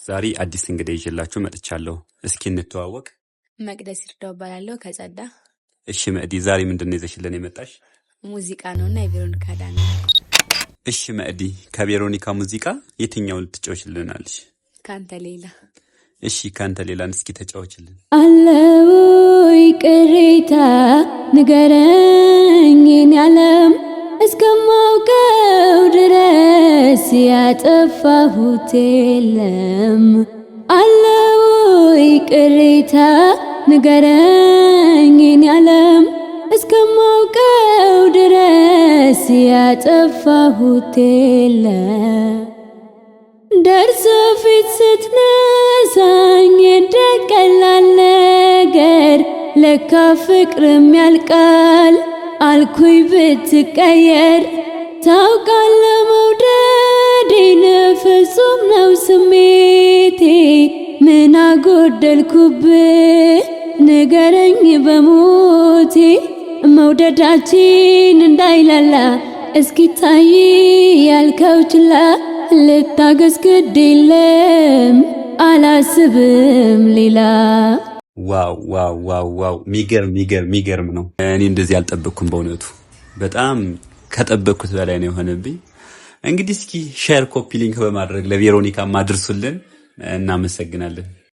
ዛሬ አዲስ እንግዳ ይዤላችሁ መጥቻለሁ። እስኪ እንተዋወቅ። መቅደስ ይርዳው እባላለሁ ከጸዳ። እሺ መቅዲ፣ ዛሬ ምንድነው ይዘሽልን የመጣሽ? ሙዚቃ ነውና የቬሮኒካ ዳና። እሺ መቅዲ፣ ከቬሮኒካ ሙዚቃ የትኛውን ልትጫወችልናለሽ? ካንተ ሌላ። እሺ ካንተ ሌላን እስኪ ተጫወችልን። አለው ቅሬታ ንገረኝ ያለም እስከማውቀው ድረስ ያጠፋሁት የለም። አለው ቅሬታ ንገረኝ ያለም እስከማውቀው ድረስ ያጠፋሁት የለም። ደርሶ ፊት ስትነሳኝ እንደቀላል ነገር ለካ ፍቅርም ያልቃል አልኩኝ ብትቀየር። ታውቃለህ መውደዴን ፍጹም ነው ስሜቴ። ምን አጎደልኩብህ ንገረኝ በሞቴ። መውደዳችን እንዳይላላ እስኪታይ ያልከው ችላ ልታገስ ግድ የለም አላስብም ሌላ። ዋው ዋው ዋው ዋው! ሚገርም ነው። እኔ እንደዚህ አልጠበቅኩም በእውነቱ በጣም ከጠበቅኩት በላይ ነው የሆነብኝ። እንግዲህ እስኪ ሼር፣ ኮፒ ሊንክ በማድረግ ለቬሮኒካ ማድርሱልን። እናመሰግናለን።